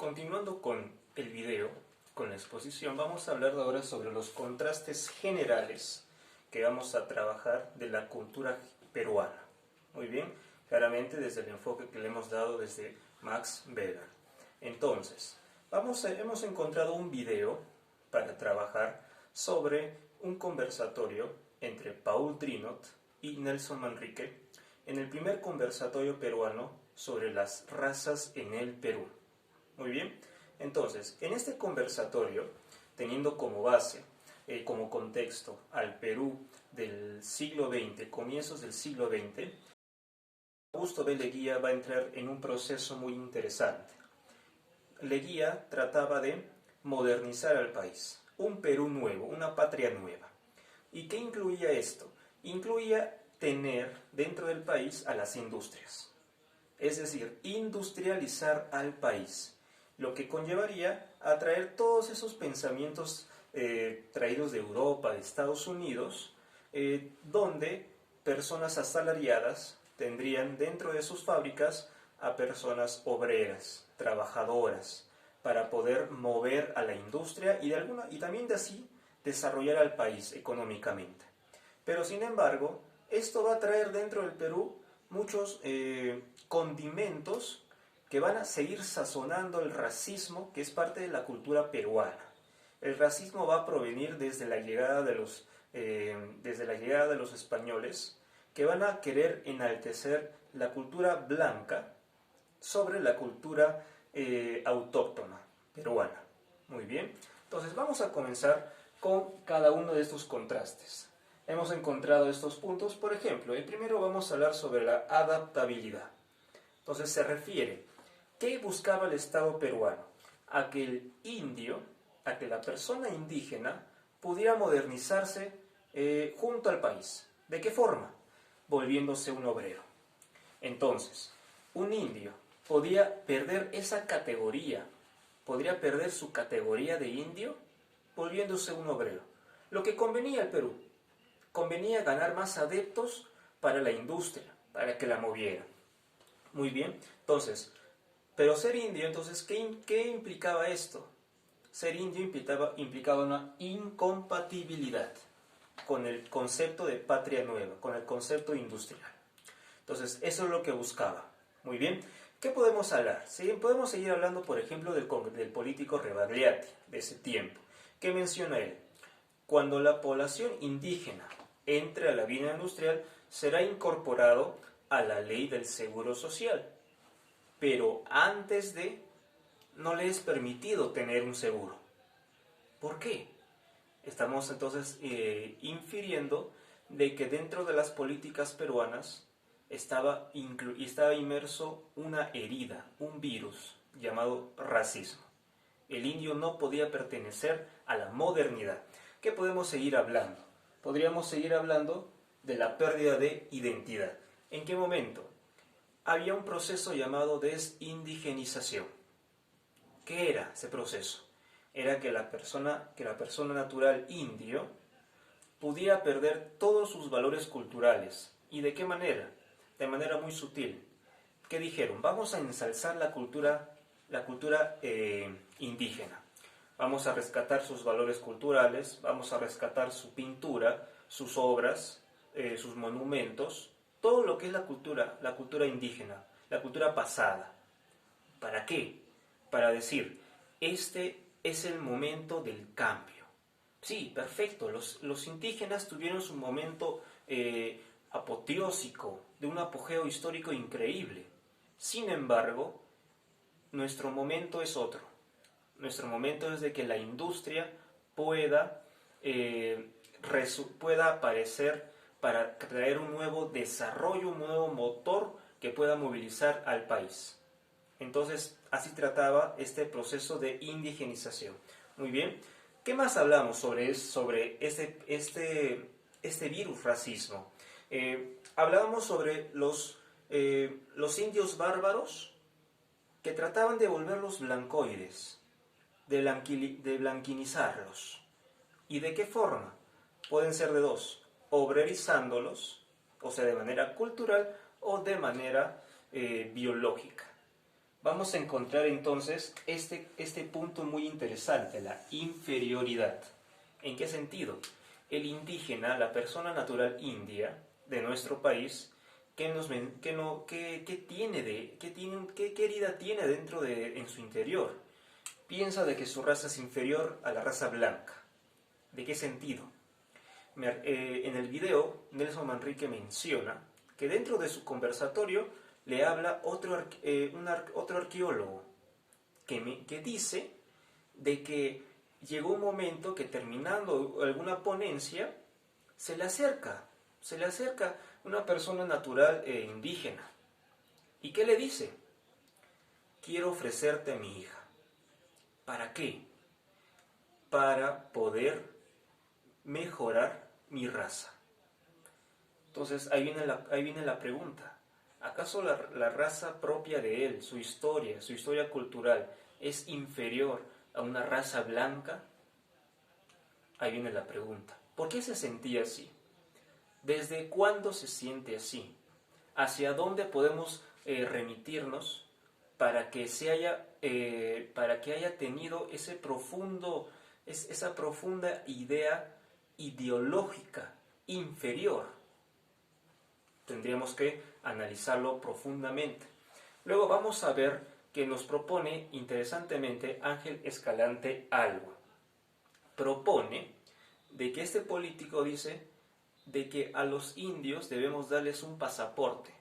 continuando con el video, con la exposición, vamos a hablar ahora sobre los contrastes generales que vamos a trabajar de la cultura peruana. Muy bien, claramente desde el enfoque que le hemos dado desde Max Weber. Entonces, hemos encontrado un video para trabajar sobre un conversatorio entre Paul Drinot y Nelson Manrique en el primer conversatorio peruano sobre las razas en el Perú. Muy bien, entonces, en este conversatorio, teniendo como base, como contexto, al Perú del siglo XX, comienzos del siglo XX, Augusto B. Leguía va a entrar en un proceso muy interesante. Leguía trataba de modernizar al país, un Perú nuevo, una patria nueva. ¿Y qué incluía esto? Incluía tener dentro del país a las industrias, es decir, industrializar al país, lo que conllevaría a traer todos esos pensamientos traídos de Europa, de Estados Unidos, donde personas asalariadas tendrían dentro de sus fábricas a personas obreras, trabajadoras, para poder mover a la industria y también de así desarrollar al país económicamente. Pero sin embargo, esto va a traer dentro del Perú muchos condimentos que van a seguir sazonando el racismo, que es parte de la cultura peruana. El racismo va a provenir desde la llegada de los españoles, que van a querer enaltecer la cultura blanca sobre la cultura autóctona peruana. Muy bien, entonces vamos a comenzar con cada uno de estos contrastes. Hemos encontrado estos puntos, por ejemplo, el primero vamos a hablar sobre la adaptabilidad. Entonces se refiere, ¿qué buscaba el Estado peruano? A que el indio, a que la persona indígena pudiera modernizarse junto al país. ¿De qué forma? Volviéndose un obrero. Entonces, un indio podía perder esa categoría, podría perder su categoría de indio volviéndose un obrero. Lo que convenía al Perú, convenía ganar más adeptos para la industria, para que la moviera. Muy bien, entonces, pero ser indio, entonces, ¿qué implicaba esto? Ser indio implicaba una incompatibilidad con el concepto de patria nueva, con el concepto industrial. Entonces, eso es lo que buscaba. Muy bien, ¿qué podemos hablar? ¿Sí? Podemos seguir hablando, por ejemplo, del político Rebagliati de ese tiempo. ¿Qué menciona él? Cuando la población indígena entre a la vida industrial, será incorporado a la ley del seguro social. Pero antes de, no le es permitido tener un seguro. ¿Por qué? Estamos entonces infiriendo de que dentro de las políticas peruanas estaba inmerso una herida, un virus llamado racismo. El indio no podía pertenecer a la modernidad. ¿Qué podemos seguir hablando? Podríamos seguir hablando de la pérdida de identidad. ¿En qué momento? Había un proceso llamado desindigenización. ¿Qué era ese proceso? Era que la persona natural indio pudiera perder todos sus valores culturales. ¿Y de qué manera? De manera muy sutil. ¿Qué dijeron? Vamos a ensalzar la cultura indígena. Vamos a rescatar sus valores culturales, vamos a rescatar su pintura, sus obras, sus monumentos, todo lo que es la cultura indígena, la cultura pasada. ¿Para qué? Para decir, este es el momento del cambio. Sí, perfecto, los indígenas tuvieron su momento apoteósico, de un apogeo histórico increíble. Sin embargo, nuestro momento es otro. Nuestro momento es de que la industria pueda aparecer para traer un nuevo desarrollo, un nuevo motor que pueda movilizar al país. Entonces, así trataba este proceso de indigenización. Muy bien, ¿qué más hablamos sobre este virus racismo? Hablábamos sobre los indios bárbaros que trataban de volverlos blancoides, de blanquinizarlos. ¿Y de qué forma? Pueden ser de dos: obrerizándolos, o sea, de manera cultural, o de manera biológica. vamos a encontrar entonces este punto muy interesante, la inferioridad. ¿En qué sentido? El indígena, la persona natural india de nuestro país, ¿qué herida tiene en su interior? Piensa de que su raza es inferior a la raza blanca. ¿De qué sentido? En el video, Nelson Manrique menciona que dentro de su conversatorio le habla otro arqueólogo que dice de que llegó un momento que terminando alguna ponencia se le acerca una persona natural e indígena. ¿Y qué le dice? Quiero ofrecerte a mi hija. ¿Para qué? Para poder mejorar mi raza. Entonces ahí viene la pregunta. ¿Acaso la raza propia de él, su historia cultural, es inferior a una raza blanca? Ahí viene la pregunta. ¿Por qué se sentía así? ¿Desde cuándo se siente así? ¿Hacia dónde podemos remitirnos para que haya tenido esa profunda idea ideológica inferior? Tendríamos que analizarlo profundamente. Luego vamos a ver que nos propone interesantemente Ángel Escalante algo. Propone de que este político dice de que a los indios debemos darles un pasaporte.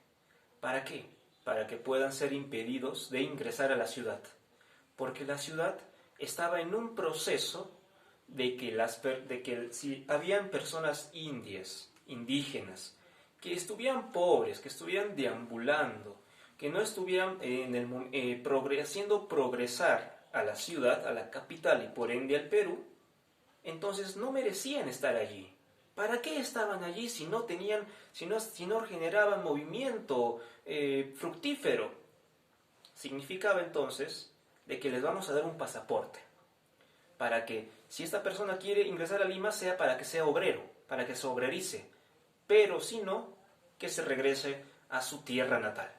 ¿Para qué? Para que puedan ser impedidos de ingresar a la ciudad. Porque la ciudad estaba en un proceso de que si habían personas indígenas, que estuvieran pobres, que estuvieran deambulando, que no estuvieran haciendo progresar a la ciudad, a la capital y por ende al Perú, entonces no merecían estar allí. ¿Para qué estaban allí si no generaban movimiento fructífero? Significaba entonces de que les vamos a dar un pasaporte para que si esta persona quiere ingresar a Lima sea para que sea obrero, para que se obrerice, pero si no, que se regrese a su tierra natal.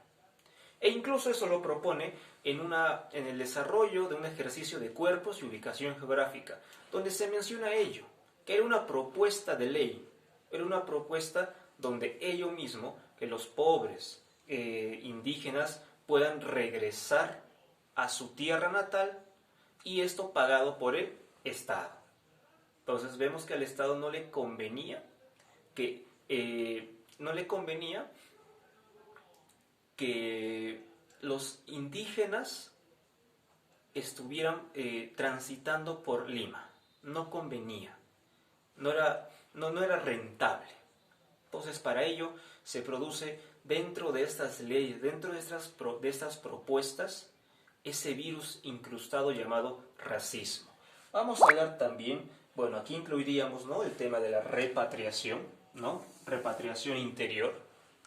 E incluso eso lo propone en el desarrollo de un ejercicio de cuerpos y ubicación geográfica, donde se menciona ello, que era una propuesta de ley, era una propuesta donde ello mismo, que los pobres indígenas puedan regresar a su tierra natal y esto pagado por el Estado. Entonces vemos que al Estado no le convenía que los indígenas estuvieran transitando por Lima. No convenía, no era rentable. Entonces para ello se produce dentro de estas leyes, dentro de estas propuestas, ese virus incrustado llamado racismo. Vamos a hablar también, bueno, aquí incluiríamos, ¿no?, el tema de la repatriación, ¿no? Repatriación interior,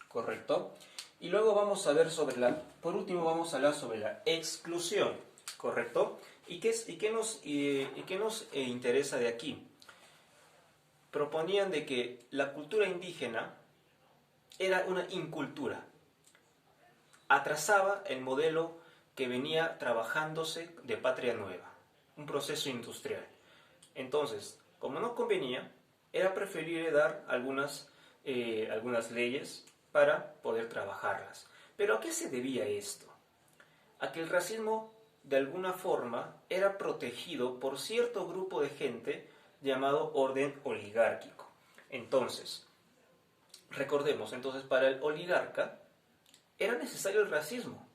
¿correcto? Y luego vamos a ver por último vamos a hablar sobre la exclusión, ¿correcto? ¿Y qué nos interesa de aquí? Proponían de que la cultura indígena era una incultura, atrasaba el modelo que venía trabajándose de Patria Nueva, un proceso industrial. Entonces, como no convenía, era preferible dar algunas leyes para poder trabajarlas. ¿Pero a qué se debía esto? A que el racismo, de alguna forma, era protegido por cierto grupo de gente llamado orden oligárquico. Entonces, recordemos, para el oligarca era necesario el racismo,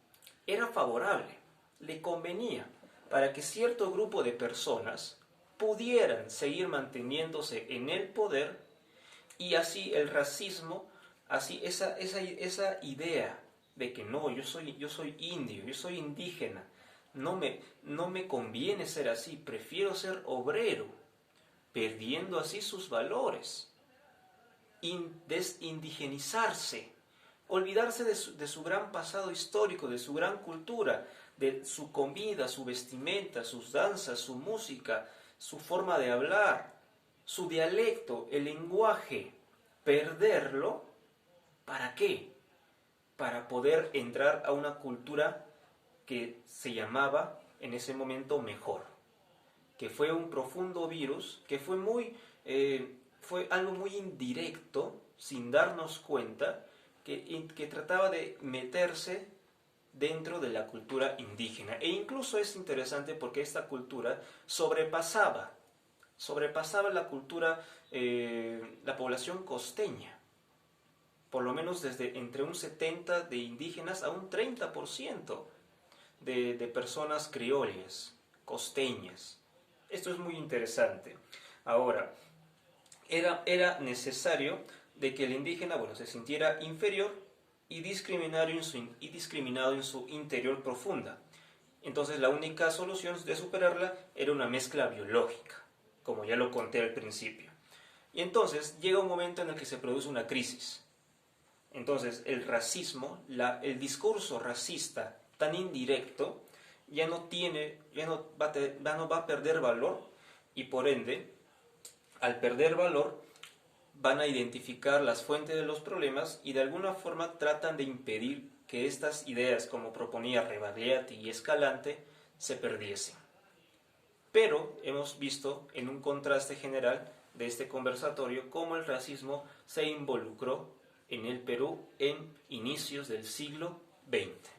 era favorable, le convenía para que cierto grupo de personas pudieran seguir manteniéndose en el poder y así el racismo, así esa idea de que no, yo soy indio, yo soy indígena, no me conviene ser así, prefiero ser obrero, perdiendo así sus valores, desindigenizarse, olvidarse de su gran pasado histórico, de su gran cultura, de su comida, su vestimenta, sus danzas, su música, su forma de hablar, su dialecto, el lenguaje, perderlo, ¿para qué? Para poder entrar a una cultura que se llamaba en ese momento Mejor, que fue un profundo virus, que fue algo muy indirecto, sin darnos cuenta, que trataba de meterse dentro de la cultura indígena. E incluso es interesante porque esta cultura sobrepasaba la cultura, la población costeña, por lo menos desde entre un 70 de indígenas a un 30% de personas criollas, costeñas. Esto es muy interesante. Ahora, era necesario de que el indígena, bueno, se sintiera inferior y discriminado en su interior profunda. Entonces la única solución de superarla era una mezcla biológica, como ya lo conté al principio. Y entonces llega un momento en el que se produce una crisis. Entonces el racismo, el discurso racista tan indirecto, ya no va a perder valor, y por ende, al perder valor, van a identificar las fuentes de los problemas y de alguna forma tratan de impedir que estas ideas, como proponía Rebagliati y Escalante, se perdiesen. Pero hemos visto en un contraste general de este conversatorio cómo el racismo se involucró en el Perú en inicios del siglo XX.